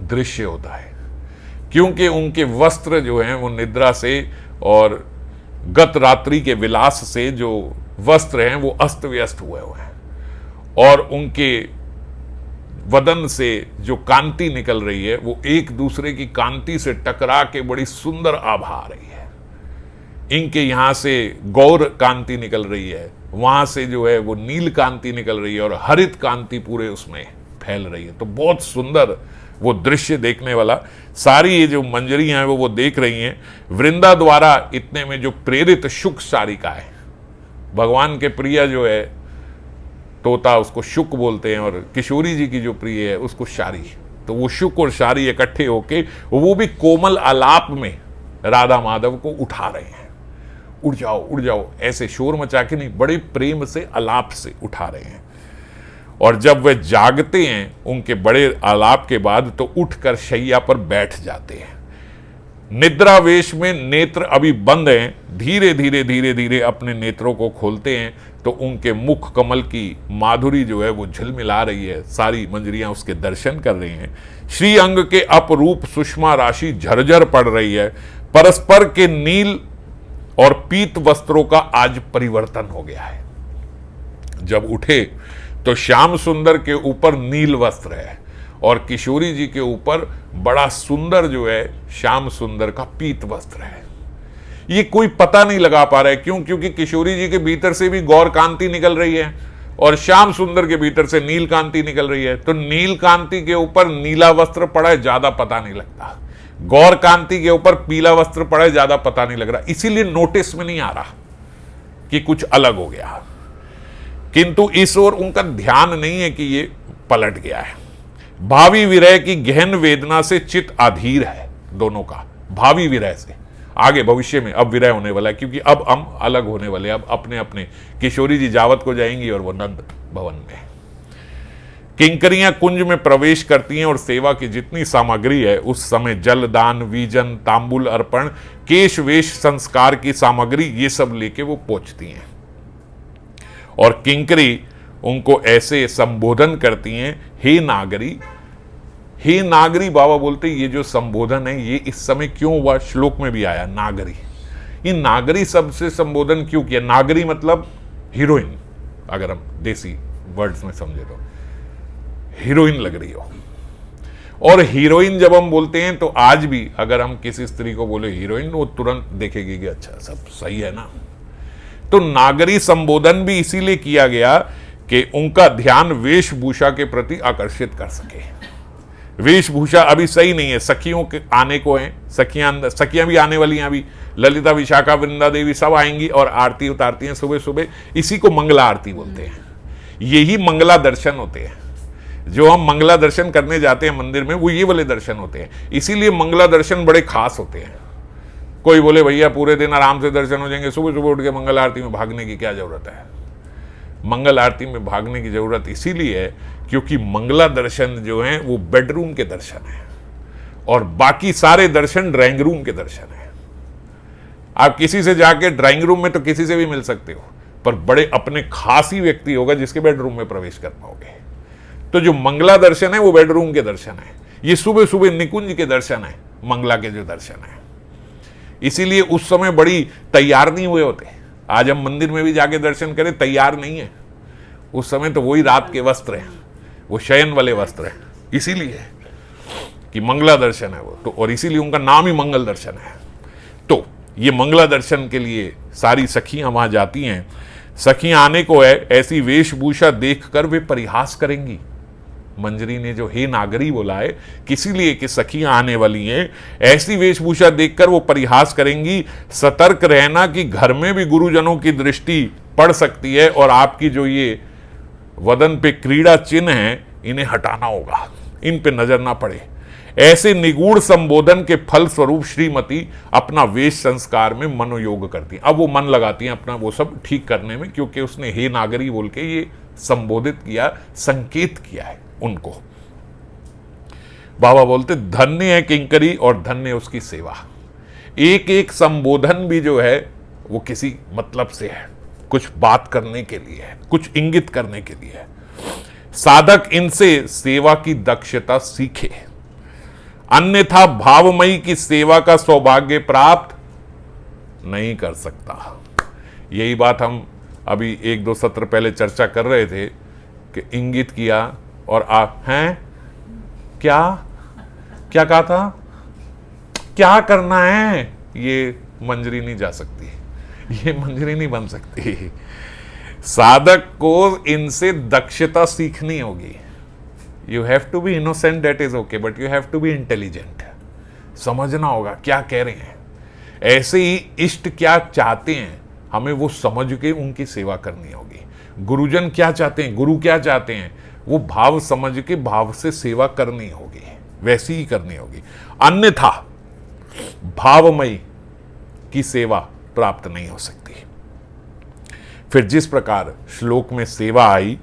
दृश्य होता है, क्योंकि उनके वस्त्र जो हैं वो निद्रा से और गत रात्रि के विलास से जो वस्त्र हैं वो अस्त व्यस्त हुए हैं, और उनके वदन से जो कांति निकल रही है वो एक दूसरे की कांति से टकरा के बड़ी सुंदर आभा आ रही है। इनके यहां से गौर कांति निकल रही है, वहां से जो है वो नील कांति निकल रही है और हरित कांति पूरे उसमें फैल रही है। तो बहुत सुंदर वो दृश्य देखने वाला। सारी ये जो मंजरियां हैं वो देख रही हैं। वृंदा द्वारा इतने में जो प्रेरित शुक शारिका है, भगवान के प्रिय जो है तोता उसको शुक बोलते हैं, और किशोरी जी की जो प्रिय है उसको शारी। तो वो शुक और शारी इकट्ठे होके वो भी कोमल आलाप में राधा माधव को उठा रहे हैं। उड़ जाओ उड़ जाओ, ऐसे शोर मचा के नहीं, बड़े प्रेम से आलाप से उठा रहे हैं। और जब वे जागते हैं उनके बड़े आलाप के बाद तो उठकर शैया पर बैठ जाते हैं। निद्रावेश में नेत्र अभी बंद हैं, धीरे धीरे धीरे धीरे अपने नेत्रों को खोलते हैं तो उनके मुख कमल की माधुरी जो है वो झिलमिला रही है। सारी मंजरियां उसके दर्शन कर रही हैं। श्री अंग के अपरूप सुषमा राशि झरझर पड़ रही है। परस्पर के नील और पीत वस्त्रों का आज परिवर्तन हो गया है। जब उठे तो श्याम सुंदर के ऊपर नील वस्त्र है और किशोरी जी के ऊपर बड़ा सुंदर जो है श्याम सुंदर का पीत वस्त्र है। ये कोई पता नहीं लगा पा रहा है, क्यों? क्योंकि किशोरी जी के भीतर से भी गौर कांति निकल रही है और श्याम सुंदर के भीतर से नील कांति निकल रही है। तो नील कांति के ऊपर नीला वस्त्र पड़ा है, ज्यादा पता नहीं लगता। गौर कांति के ऊपर पीला वस्त्र पड़ा है, ज्यादा पता नहीं लग रहा, इसीलिए नोटिस में नहीं आ रहा कि कुछ अलग हो गया। किंतु इस ओर उनका ध्यान नहीं है कि ये पलट गया है। भावी विरह की गहन वेदना से चित अधीर है दोनों का। भावी विरह से, आगे भविष्य में अब विरह होने वाला है, क्योंकि अब हम अलग होने वाले, अब अपने अपने। किशोरी जी जावत को जाएंगी और वो नंद भवन में। किंकरियां कुंज में प्रवेश करती हैं और सेवा की जितनी सामग्री है उस समय जलदान, वीजन, तांबुल अर्पण, केश वेश संस्कार की सामग्री, ये सब लेके वो पहुंचती हैं। और किंकरी उनको ऐसे संबोधन करती हैं, हे नागरी, हे नागरी, बाबा बोलते ये जो संबोधन है ये इस समय क्यों हुआ, श्लोक में भी आया नागरी। ये नागरी शब्द से संबोधन क्यों किया? नागरी मतलब हीरोइन, अगर हम देसी वर्ड्स में समझे तो हीरोइन लग रही हो। और हीरोइन जब हम बोलते हैं तो आज भी अगर हम किसी स्त्री को बोले हीरोइन, वो तुरंत देखेगी कि अच्छा सब सही है ना। तो नागरी संबोधन भी इसीलिए किया गया कि उनका ध्यान वेशभूषा के प्रति आकर्षित कर सके। वेशभूषा अभी सही नहीं है, सखियों के आने को हैं, सखियां भी आने वाली हैं, अभी ललिता, विशाखा, वृंदा देवी सब आएंगी और आरती उतारती हैं सुबह सुबह। इसी को मंगला आरती बोलते हैं। यही मंगला दर्शन होते हैं। जो हम मंगला दर्शन करने जाते हैं मंदिर में, वो ये वाले दर्शन होते हैं। इसीलिए मंगला दर्शन बड़े खास होते हैं। कोई बोले भैया पूरे दिन आराम से दर्शन हो जाएंगे, सुबह सुबह उठ के मंगल आरती में भागने की क्या जरूरत है? मंगल आरती में भागने की जरूरत इसीलिए है क्योंकि मंगला दर्शन जो हैं वो बेडरूम के दर्शन है और बाकी सारे दर्शन ड्राइंग रूम के दर्शन है। आप किसी से जाके ड्राइंग रूम में तो किसी से भी मिल सकते हो, पर बड़े अपने खास ही व्यक्ति होगा जिसके बेडरूम में प्रवेश कर पाओगे। तो जो मंगला दर्शन है वो बेडरूम के दर्शन है। ये सुबह सुबह निकुंज के दर्शन है, मंगला के जो दर्शन है। इसीलिए उस समय बड़ी तैयार नहीं हुए होते। आज हम मंदिर में भी जाके दर्शन करें, तैयार नहीं है। उस समय तो वही रात के वस्त्र हैं, वो शयन वाले वस्त्र हैं। इसीलिए कि मंगला दर्शन है वो तो, और इसीलिए उनका नाम ही मंगल दर्शन है। तो ये मंगला दर्शन के लिए सारी सखियां वहां जाती हैं। सखियां आने को है, ऐसी वेशभूषा देखकर वे परिहास करेंगी। मंजरी ने जो हे नागरी बोला है किसी लिए कि सखियां आने वाली हैं, ऐसी वेशभूषा देखकर वो परिहास करेंगी। सतर्क रहना कि घर में भी गुरुजनों की दृष्टि पड़ सकती है और आपकी जो ये वदन पे क्रीड़ा चिन्ह है इन्हें हटाना होगा, इन पे नजर ना पड़े। ऐसे निगूढ़ संबोधन के फल स्वरूप श्रीमती अपना वेश संस्कार में मनोयोग करती हैं। अब वो मन लगाती हैं अपना वो सब ठीक करने में, क्योंकि उसने हे नागरी बोल के ये संबोधित किया, संकेत किया है उनको। बाबा बोलते धन्य है किंकरी और धन्य उसकी सेवा। एक एक संबोधन भी जो है वो किसी मतलब से है, कुछ बात करने के लिए है, कुछ इंगित करने के लिए है। साधक इनसे सेवा की दक्षता सीखे, अन्यथा भावमयी की सेवा का सौभाग्य प्राप्त नहीं कर सकता। यही बात हम अभी एक दो सत्र पहले चर्चा कर रहे थे कि इंगित किया और आप हैं क्या क्या कहा था, क्या करना है, ये मंजरी नहीं जा सकती, ये मंजरी नहीं बन सकती। साधक को इनसे दक्षता सीखनी होगी। You have to be innocent, that is okay, but you have to be intelligent. समझना होगा क्या कह रहे हैं। ऐसे ही इष्ट क्या चाहते हैं हमें वो समझ के उनकी सेवा करनी होगी। गुरुजन क्या चाहते हैं, गुरु क्या चाहते हैं, वो भाव समझ के भाव से सेवा करनी होगी, वैसी ही करनी होगी। अन्यथा भावमयी की सेवा प्राप्त नहीं हो सकती। फिर जिस प्रकार श्लोक में सेवा आई,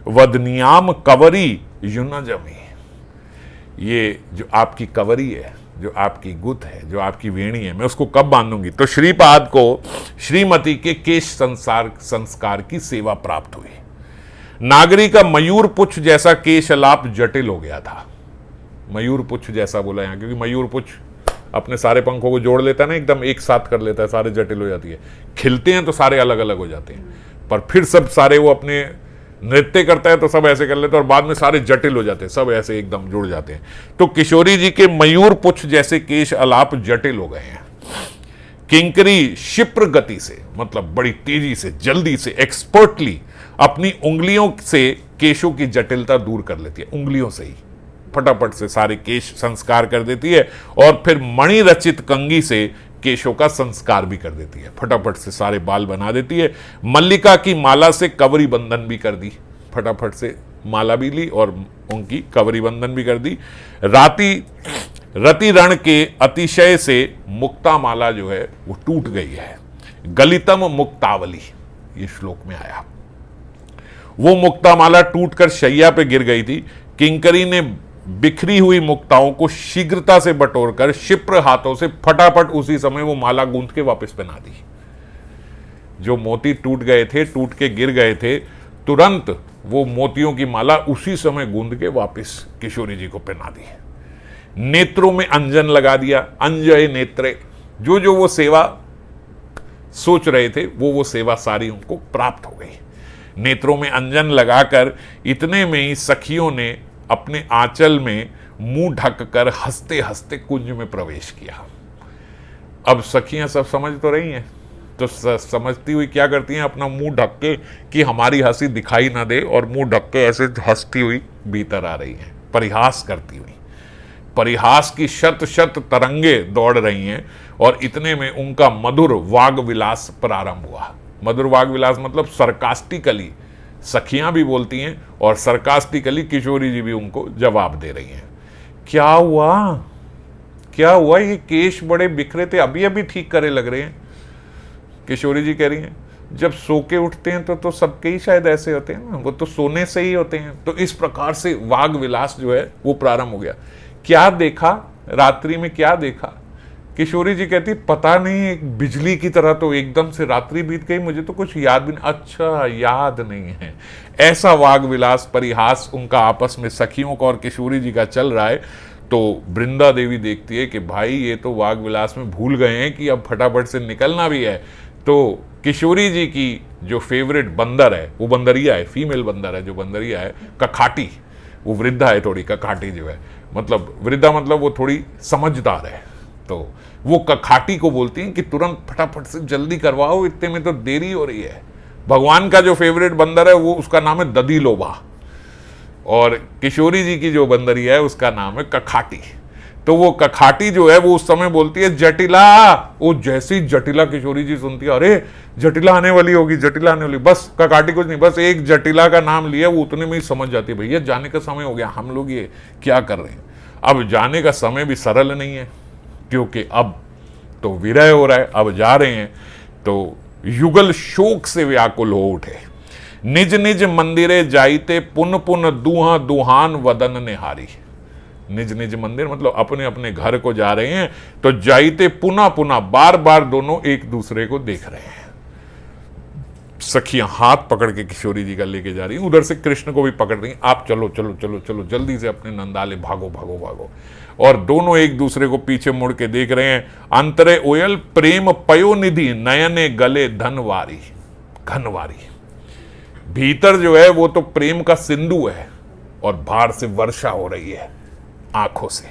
वदनियाम कवरी युनजमी, ये जो आपकी कवरी है, जो आपकी गुत है, जो आपकी वेणी है, मैं उसको कब बांधूंगी? तो श्रीपाद को श्रीमती के केश संस्कार की सेवा प्राप्त हुई। नागरी का मयूर पुच्छ जैसा केशलाप जटिल हो गया था। मयूर पुच्छ जैसा बोला यहां, क्योंकि मयूर पुच्छ अपने सारे पंखों को जोड़ लेता है ना, एकदम एक साथ कर लेता है, सारे जटिल हो जाती है। खिलते हैं तो सारे अलग अलग हो जाते हैं, पर फिर सब सारे वो अपने नृत्य करता है तो सब ऐसे कर लेते हैं और बाद में सारे जटिल हो जाते हैं, सब ऐसे एकदम जुड़ जाते हैं। तो किशोरी जी के मयूर पुच्छ जैसे केश अलाप जटिल हो गए हैं। किंकरी क्षिप्र गति से, मतलब बड़ी तेजी से, जल्दी से, एक्सपर्टली अपनी उंगलियों से केशों की जटिलता दूर कर लेती है। उंगलियों से ही फटाफट से सारे केश संस्कार कर देती है और फिर मणि रचित कंघी से केशों का संस्कार भी कर देती है, फटाफट से सारे बाल बना देती है। मल्लिका की माला से कवरी बंधन भी कर दी, फटाफट से माला भी ली और उनकी कवरी बंधन भी कर दी। रति रण के अतिशय से मुक्ता माला जो है वो टूट गई है। गलितम मुक्तावली, ये श्लोक में आया। वो मुक्ता माला टूटकर शैया पे गिर गई थी। किंकरी ने बिखरी हुई मुक्ताओं को शीघ्रता से बटोरकर क्षिप्र हाथों से फटाफट उसी समय वो माला गूंथ के वापस पहना दी। जो मोती टूट गए थे, टूट के गिर गए थे, तुरंत वो मोतियों की माला उसी समय गूंद के वापस किशोरी जी को पहना दी। नेत्रों में अंजन लगा दिया, अंजय नेत्रे, जो जो वो सेवा सोच रहे थे वो सेवा सारी उनको प्राप्त हो गई। नेत्रों में अंजन लगाकर इतने में ही सखियों ने अपने आंचल में मुंह ढककर हंसते हंसते कुंज में प्रवेश किया। अब सखियां सब समझ तो रही हैं, तो समझती हुई क्या करती हैं, अपना मुंह ढक के कि हमारी हंसी दिखाई ना दे, और मुंह ढक के ऐसे हंसती हुई भीतर आ रही हैं, परिहास करती हुई। परिहास की शत शत तरंगे दौड़ रही हैं, और इतने में उनका मधुर वाग विलास प्रारंभ हुआ। मधुर वाग विलास मतलब सरकास्टिकली सखियां भी बोलती हैं और सरकास्टिकली किशोरी जी भी उनको जवाब दे रही हैं। क्या हुआ, क्या हुआ, ये केश बड़े बिखरे थे, अभी अभी ठीक करे लग रहे हैं। किशोरी जी कह रही हैं, जब सो के उठते हैं तो सबके ही शायद ऐसे होते हैं ना, वो तो सोने से ही होते हैं। तो इस प्रकार से वाग विलास जो है वो प्रारंभ हो गया। क्या देखा रात्रि में, क्या देखा? किशोरी जी कहती, पता नहीं, एक बिजली की तरह तो एकदम से रात्रि बीत गई, मुझे तो कुछ याद भी नहीं। अच्छा, याद नहीं है। ऐसा वाग विलास परिहास उनका आपस में सखियों का और किशोरी जी का चल रहा है। तो वृंदा देवी देखती है कि भाई ये तो वाग विलास में भूल गए हैं कि अब फटाफट से निकलना भी है। तो किशोरी जी की जो फेवरेट बंदर है, वो बंदरिया है, फीमेल बंदर है, जो बंदरिया है कखाटी, वो वृद्धा है थोड़ी, कखाटी जो है मतलब वृद्धा मतलब वो थोड़ी समझदार है। तो वो कखाटी को बोलती हैं कि तुरंत फटाफट से जल्दी करवाओ, इतने में तो देरी हो रही है। भगवान का जो फेवरेट बंदर है वो, उसका नाम है दधी लोभा, और किशोरी जी की जो बंदरिया है उसका नाम है कखाटी। तो वो कखाटी जो है वो उस समय बोलती है जटिला। वो जैसी जटिला किशोरी जी सुनती है, अरे जटिला आने वाली होगी, जटिला आने वाली, बस कखाटी कुछ नहीं, बस एक जटिला का नाम लिया, वो उतने में ही समझ जाती है भैया जाने का समय हो गया, हम लोग ये क्या कर रहे हैं। अब जाने का समय भी सरल नहीं है, क्योंकि अब तो विरह हो रहा है, अब जा रहे हैं। तो युगल शोक से व्याकुल हो उठे, निज निज मंदिरे जाइते पुन पुन दुहा दुहान वदन निहारी। निज निज मंदिर मतलब अपने अपने घर को जा रहे हैं। तो जाइते पुनः पुनः बार बार दोनों एक दूसरे को देख रहे हैं। सखियां हाथ पकड़ के किशोरी जी का लेके जा रही हैं, उधर से कृष्ण को भी पकड़ रही हैं, आप चलो चलो चलो चलो जल्दी से अपने नंदाले, भागो भागो भागो। और दोनों एक दूसरे को पीछे मुड़ के देख रहे हैं। अंतरे ओयल प्रेम पयो निधि नयने गले धनवारी, घनवारी। भीतर जो है वो तो प्रेम का सिंधु है, और बाहर से वर्षा हो रही है आंखों से।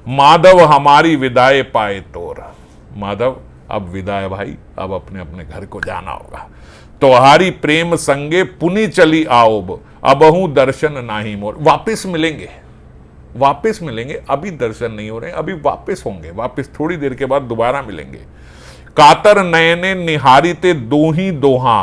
माधव हमारी विदाई पाए तोर, माधव अब विदाई भाई, अब अपने अपने घर को जाना होगा। तोहारी प्रेम संगे पुनी चली आओब, अबहू दर्शन नाही मोर। वापिस मिलेंगे, वापिस मिलेंगे, अभी दर्शन नहीं हो रहे, अभी वापिस होंगे, वापिस थोड़ी देर के बाद दोबारा मिलेंगे। कातर नयने निहारीते दोही दोहा,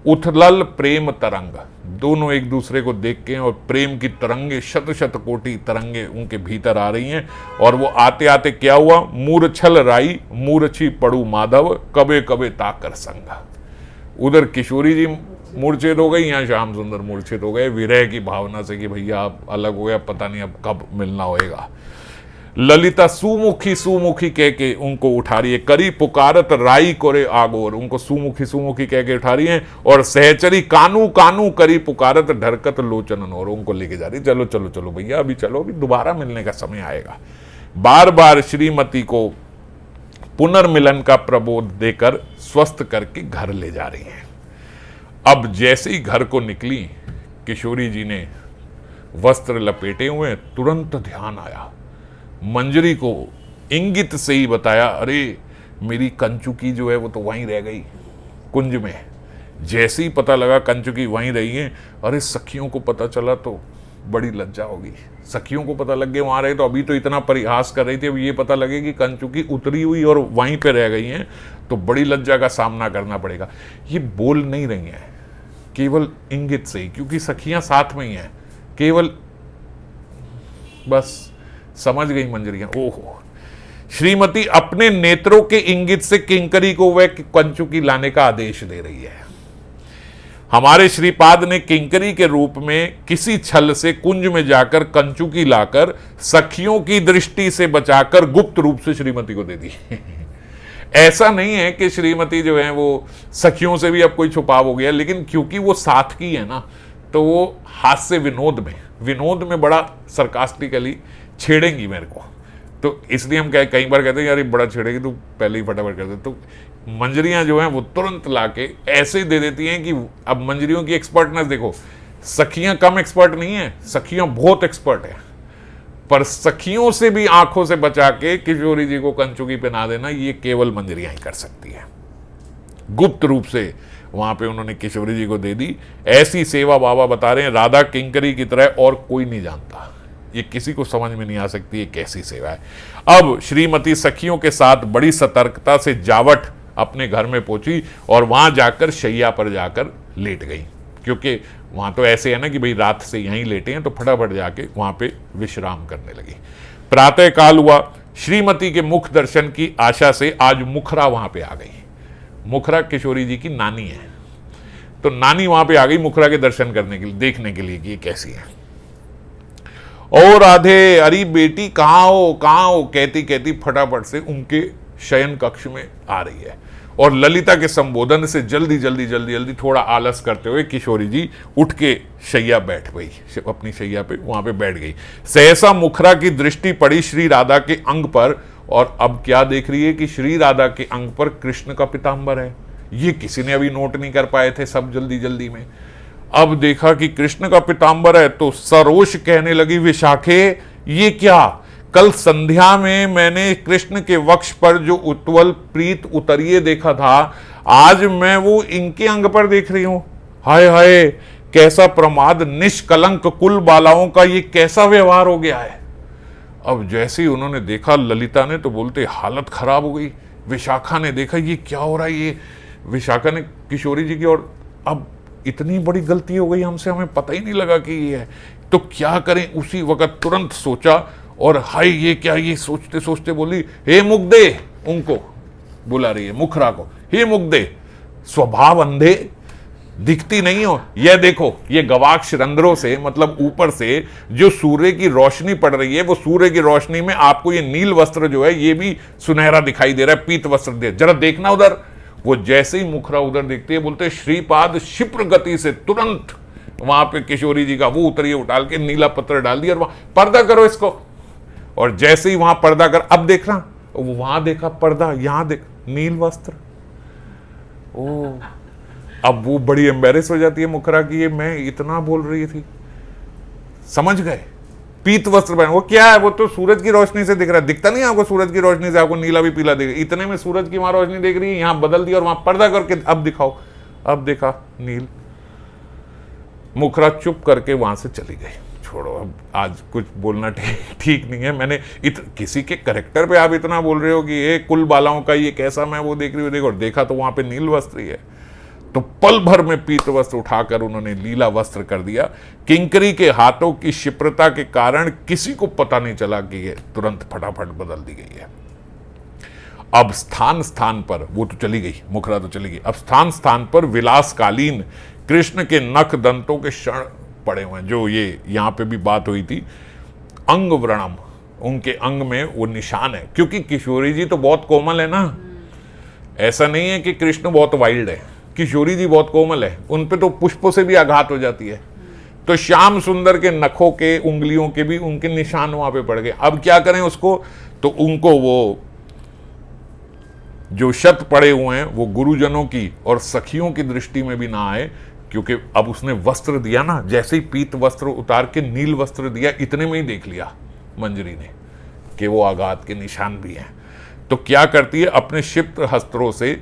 उथलल प्रेम तरंग। दोनों एक दूसरे को देख के और प्रेम की तरंगे, शत शत कोटि तरंगे उनके भीतर आ रही हैं। और वो आते आते क्या हुआ, मूर्छल राई मूर्छी पड़ू माधव, कबे कबे ताकर संग। उधर किशोरी जी मूर्छित हो गई, यहाँ श्याम सुंदर मूर्छित हो गए विरह की भावना से कि भैया आप अलग हो गया, पता नहीं अब कब मिलना होएगा। ललिता सुमुखी सुमुखी कह के उनको उठा रही है, करी पुकारत राई कोरे आगोर, उनको सुमुखी सुमुखी कह के उठा रही है। और सहचरी कानू कानू करी पुकारत ढरकत लोचन, और उनको लेके जा रही, चलो चलो चलो भैया अभी चलो, अभी दोबारा मिलने का समय आएगा। बार बार श्रीमती को पुनर्मिलन का प्रबोध देकर स्वस्थ करके घर ले जा रही हैं। अब जैसे ही घर को निकली, किशोरी जी ने वस्त्र लपेटे हुए, तुरंत ध्यान आया, मंजरी को इंगित से ही बताया, अरे मेरी कंचुकी जो है वो तो वहीं रह गई कुंज में। जैसे ही पता लगा कंचुकी वहीं रही है, अरे सखियों को पता चला तो बड़ी लज्जा होगी। सखियों को पता लग गया वहां रहे, तो अभी तो इतना परिहास कर रही थी, अब ये पता लगे कि कंचुकी उतरी हुई और वहीं पे रह गई हैं, तो बड़ी लज्जा का सामना करना पड़ेगा। ये बोल नहीं रही हैं, केवल इंगित से ही, क्योंकि सखियां साथ में ही हैं, केवल बस समझ गई मंजरियां। ओहो, श्रीमती अपने नेत्रों के इंगित से किंकरी को वह कंचुकी लाने का आदेश दे रही है। हमारे श्रीपाद ने किंकरी के रूप में किसी छल से कुंज में जाकर कंचुकी लाकर सखियों की दृष्टि से बचाकर गुप्त रूप से श्रीमती को दे दी। ऐसा नहीं है कि श्रीमती जो है वो सखियों से भी अब कोई छुपाव हो गया, लेकिन क्योंकि वो साथ की है ना, तो वो हास्य विनोद में बड़ा सरकास्टिकली छेड़ेंगी मेरे को, तो इसलिए हम कई बार कहते हैं यार ये बड़ा छेड़ेगी, तो पहले ही फटाफट कर दे। तो मंजरियां जो हैं वो तुरंत लाके ऐसे दे देती हैं कि अब मंजरियों की एक्सपर्टनेस देखो, सखियां कम एक्सपर्ट नहीं है, सखियां बहुत एक्सपर्ट है, पर सखियों से भी आंखों से बचा के किशोरी जी को कंचुकी पहना देना ये केवल मंजरियां ही कर सकती है। गुप्त रूप से वहां पे उन्होंने किशोरी जी को दे दी। ऐसी सेवा बाबा बता रहे हैं राधा किंकरी की तरह और कोई नहीं जानता, ये किसी को समझ में नहीं आ सकती ये कैसी सेवा है। अब श्रीमती सखियों के साथ बड़ी सतर्कता से जावट अपने घर में पहुंची और वहां जाकर शैया पर जाकर लेट गई, क्योंकि वहां तो ऐसे है ना कि भाई रात से यहीं लेटे हैं, तो फटाफट जाके वहां पे विश्राम करने लगी। प्रातः काल हुआ, श्रीमती के मुख दर्शन की आशा से आज मुखरा वहां पे आ गई। मुखरा किशोरी जी की नानी है, तो नानी वहां पे आ गई मुखरा के दर्शन करने के लिए, देखने के लिए कि ये कैसी है। और राधे, अरे बेटी कहाँ हो कहती कहती फटाफट से उनके शयन कक्ष में आ रही है और ललिता के संबोधन से जल्दी थोड़ा आलस करते हुए किशोरी जी उठ के शैया बैठ गई, अपनी शैया पे वहां पे बैठ गई। सहसा मुखरा की दृष्टि पड़ी श्री राधा के अंग पर, और अब क्या देख रही है कि श्री राधा के अंग पर कृष्ण का पीतांबर है। ये किसी ने अभी नोट नहीं कर पाए थे, सब जल्दी में। अब देखा कि कृष्ण का पीतांबर है तो सरोष कहने लगी, विशाखे ये क्या, कल संध्या में मैंने कृष्ण के वक्ष पर जो उत्वल प्रीत उतरिए देखा था, आज मैं वो इनके अंग पर देख रही हूं। हाय हाय, कैसा प्रमाद, निष्कलंक कुल बालाओं का ये कैसा व्यवहार हो गया है। अब जैसे ही उन्होंने देखा ललिता ने, तो बोलते हालत खराब हो गई। विशाखा ने देखा ये क्या हो रहा है, ये विशाखा ने किशोरी जी की, और अब इतनी बड़ी गलती हो गई हमसे, हमें पता ही नहीं लगा कि ये है, तो क्या करें। उसी वक्त तुरंत सोचा, और हाय ये क्या, ये सोचते सोचते बोली, हे मुग्धे, उनको बुला रही है मुखरा को, हे मुग्धे स्वभाव अंधे, दिखती नहीं हो, यह देखो ये गवाक्ष रंध्रों से, मतलब ऊपर से जो सूर्य की रोशनी पड़ रही है, वो सूर्य की रोशनी में आपको ये नील वस्त्र जो है ये भी सुनहरा दिखाई दे रहा है, पीत वस्त्र दे, जरा देखना उधर। वो जैसे ही मुखरा उधर देखती है, बोलते श्रीपाद क्षिप्र गति से तुरंत वहां पे किशोरी जी का वो उतरिए उठाल के नीला पत्र डाल दिया, और वहां पर्दा करो इसको। और जैसे ही वहां पर्दा कर, अब देखना, वहां देखा पर्दा, यहां देख नील वस्त्र। ओ, अब वो बड़ी एम्बेरेस हो जाती है मुखरा की, ये मैं इतना बोल रही थी, समझ गए, पीत वस्त्र पहने। वो क्या है, वो तो सूरज की रोशनी से दिख रहा है, दिखता नहीं आपको सूरज की रोशनी से, आपको नीला भी पीला दिख रहा है, इतने में सूरज की वहां रोशनी देख रही है, यहां बदल दिया और वहां पर्दा करके अब दिखाओ, अब देखा नील। मुखरा चुप करके वहां से चली गई। छोड़ो, अब आज कुछ बोलना ठीक नहीं है, मैंने किसी के कैरेक्टर पे आप इतना बोल रहे हो कि ये कुल बालाओं का ये कैसा, मैं वो देख रही हूँ, देखो, और देखा तो वहां पे नील वस्त्र ही है। तो पल भर में पीत वस्त्र उठाकर उन्होंने लीला वस्त्र कर दिया। किंकरी के हाथों की क्षिप्रता के कारण किसी को पता नहीं चला कि ये तुरंत फटाफट बदल दी गई है। अब स्थान स्थान पर, वो तो चली गई, मुखरा तो चली गई, अब स्थान स्थान पर विलासकालीन कृष्ण के नख दंतों के क्षण पड़े हुए हैं। जो ये यहाँ पे भी बात हुई थी, अंग व्रणम, उनके अंग में वो निशान है, क्योंकि किशोरी जी तो बहुत कोमल है ना, ऐसा नहीं है कि कृष्ण बहुत वाइल्ड है, किशोरी जी बहुत कोमल है, उन पे तो पुष्पों से भी आघात हो जाती है। तो श्याम सुंदर के नखों के, उंगलियों के भी उनके निशान वहां पे पड़ गए। अब क्या करें उसको, तो उनको वो जो शत पड़े हुए हैं वो गुरुजनों की और सखियों की दृष्टि में भी ना आए, क्योंकि अब उसने वस्त्र दिया ना, जैसे ही पीत वस्त्र उतार के नील वस्त्र दिया, इतने में ही देख लिया मंजरी ने कि वो आघात के निशान भी हैं। तो क्या करती है, अपने क्षिप्त हस्त्रों से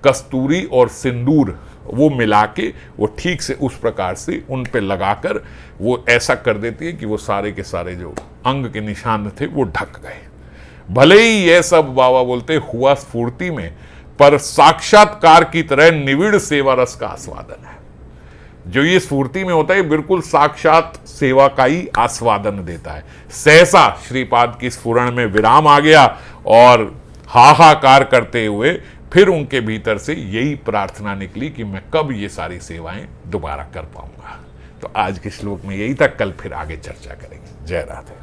कस्तूरी और सिंदूर वो मिला के वो ठीक से उस प्रकार से उन पे लगाकर वो ऐसा कर देती है कि वो सारे के सारे जो अंग के निशान थे वो ढक गए। भले ही यह सब बाबा बोलते हुआ स्फूर्ति में, पर साक्षात्कार की तरह निविड़ सेवा रस का आस्वादन है। जो ये स्फूर्ति में होता है, बिल्कुल साक्षात सेवा का ही आस्वादन देता है। सहसा श्रीपाद की स्फुरण में विराम आ गया और हाहाकार करते हुए फिर उनके भीतर से यही प्रार्थना निकली कि मैं कब ये सारी सेवाएं दोबारा कर पाऊंगा। तो आज के श्लोक में यही था, कल फिर आगे चर्चा करेंगे। जय राधे।